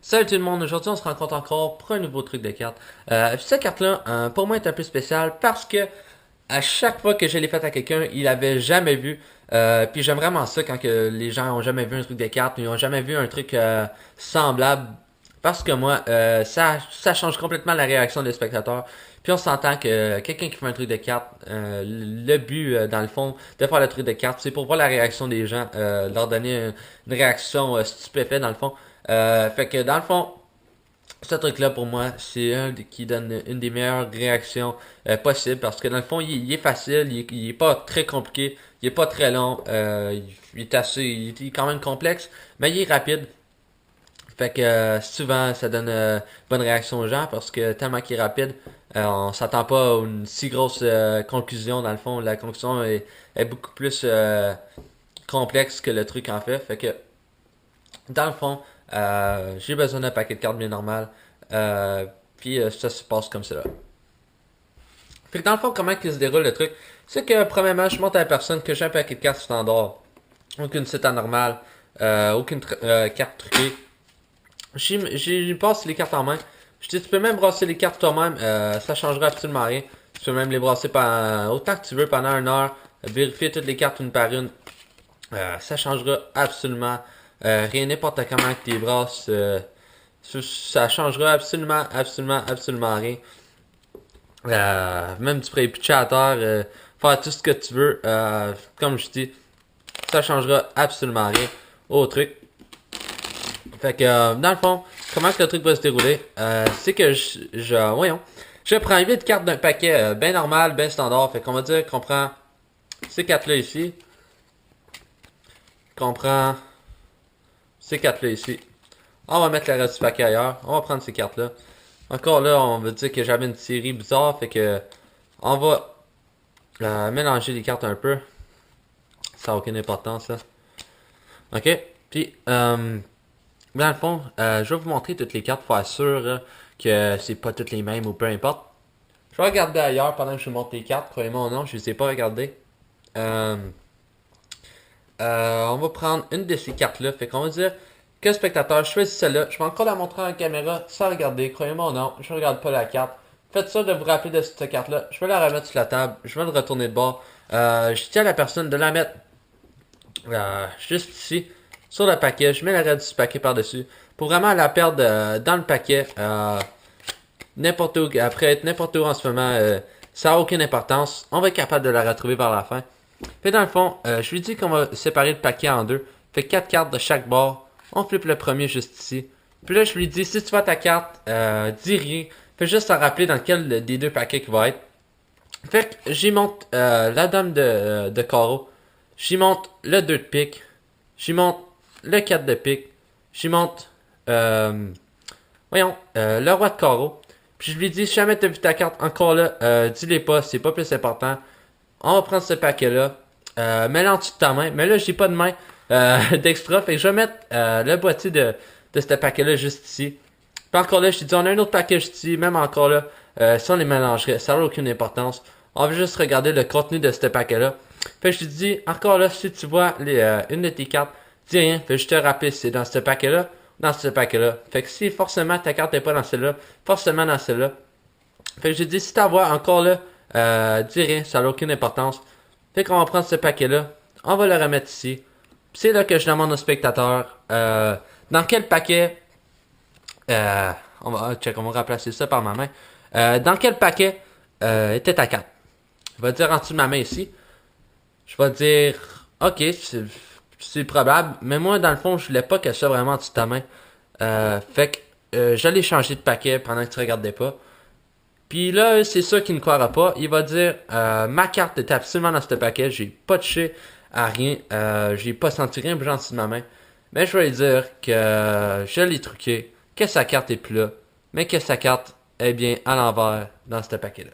Salut tout le monde, aujourd'hui on se rencontre encore pour un nouveau truc de carte. Cette carte-là, pour moi, est un peu spéciale parce que à chaque fois que je l'ai faite à quelqu'un, il avait jamais vu. Puis j'aime vraiment ça quand que les gens ont jamais vu un truc de carte, ils ont jamais vu un truc semblable. Parce que moi, ça change complètement la réaction des spectateurs. Puis on s'entend que quelqu'un qui fait un truc de carte, le but dans le fond de faire le truc de carte, c'est pour voir la réaction des gens, leur donner une réaction stupéfaite dans le fond. Fait que dans le fond, ce truc-là pour moi, c'est qui donne une des meilleures réactions possibles parce que dans le fond, il est facile, il est pas très compliqué, il est pas très long, il est assez, il est quand même complexe, mais il est rapide. Fait que souvent ça donne bonne réaction aux gens parce que tellement qu'il est rapide, on s'attend pas à une si grosse conclusion dans le fond. La conclusion est beaucoup plus complexe que le truc en fait. Fait que dans le fond, j'ai besoin d'un paquet de cartes bien normal. Puis ça se passe comme ça. Fait que dans le fond, comment il se déroule le truc? C'est que premièrement, je montre à la personne que j'ai un paquet de cartes standard. Aucune site anormale. Aucune carte truquée. J'y passe les cartes en main. Je dis, tu peux même brasser les cartes toi-même. Ça changera absolument rien. Tu peux même les brasser autant que tu veux pendant une heure. Vérifier toutes les cartes une par une. Ça changera absolument rien. N'importe comment que tu les brasses. Ça changera absolument rien. Même tu pourrais les pitcher à terre, faire tout ce que tu veux. Comme je dis, ça changera absolument rien au truc. Fait que dans le fond, comment que le truc va se dérouler? C'est que voyons, je prends 8 cartes d'un paquet bien normal, bien standard. Fait qu'on va dire qu'on prend ces cartes-là ici. Qu'on prend ces cartes-là ici. On va mettre le reste du paquet ailleurs. On va prendre ces cartes-là. Encore là, on veut dire que j'avais une série bizarre. Fait que on va mélanger les cartes un peu. Ça n'a aucune importance là. Ok. Puis, dans le fond, je vais vous montrer toutes les cartes pour être sûr que c'est pas toutes les mêmes ou peu importe. Je vais regarder ailleurs pendant que je vous montre les cartes. Croyez-moi ou non, je les ai pas regardées. Euh, on va prendre une de ces cartes-là. Fait qu'on va dire que le spectateur choisit celle-là. Je vais encore la montrer en caméra sans regarder. Croyez-moi ou non, je regarde pas la carte. Faites ça de vous rappeler de cette carte-là. Je vais la remettre sur la table. Je vais le retourner de bord. Je tiens à la personne de la mettre juste ici sur le paquet. Je mets la reste du paquet par-dessus. Pour vraiment la perdre dans le paquet. N'importe où, après être n'importe où en ce moment, ça n'a aucune importance. On va être capable de la retrouver par la fin. Fait dans le fond, je lui dis qu'on va séparer le paquet en deux. Fait 4 cartes de chaque bord. On flippe le premier juste ici. Puis là, je lui dis, si tu vois ta carte, dis rien. Fais juste te rappeler dans lequel des deux paquets qui va être. Fait que j'y monte la dame de carreau. J'y monte le 2 de pique. J'y monte le 4 de pique. J'y monte, le roi de carreau. Puis je lui dis, si jamais t'as vu ta carte encore là, dis-les pas, c'est pas plus important. On va prendre ce paquet-là. Mets-le en dessous de ta main. Mais là, j'ai pas de main d'extra. Fait que je vais mettre le boîtier de ce paquet-là juste ici. Puis encore là, je te dis, on a un autre paquet juste ici. Même encore là, si on les mélangerait, ça n'a aucune importance. On va juste regarder le contenu de ce paquet-là. Fait que je te dis, encore là, si tu vois une de tes cartes, dis rien. Fait que je te rappelle si c'est dans ce paquet-là, dans ce paquet-là. Fait que si forcément ta carte n'est pas dans celle-là, forcément dans celle-là. Fait que je dis, si tu vois encore là, dis rien, ça n'a aucune importance. Fait qu'on va prendre ce paquet-là, on va le remettre ici. C'est là que je demande au spectateur, dans quel paquet, on va remplacer ça par ma main. Dans quel paquet était ta carte? Je vais dire en dessous de ma main ici. Je vais dire, ok, c'est probable, mais moi dans le fond, je voulais pas qu'elle soit vraiment en dessous de ta main. Fait que j'allais changer de paquet pendant que tu regardais pas. Puis là, c'est sûr qu'il ne croira pas. Il va dire, ma carte est absolument dans ce paquet. J'ai pas touché à rien. J'ai pas senti rien bouger en dessous de ma main. Mais je vais lui dire que je l'ai truqué, que sa carte est plus là, mais que sa carte est bien à l'envers dans ce paquet-là.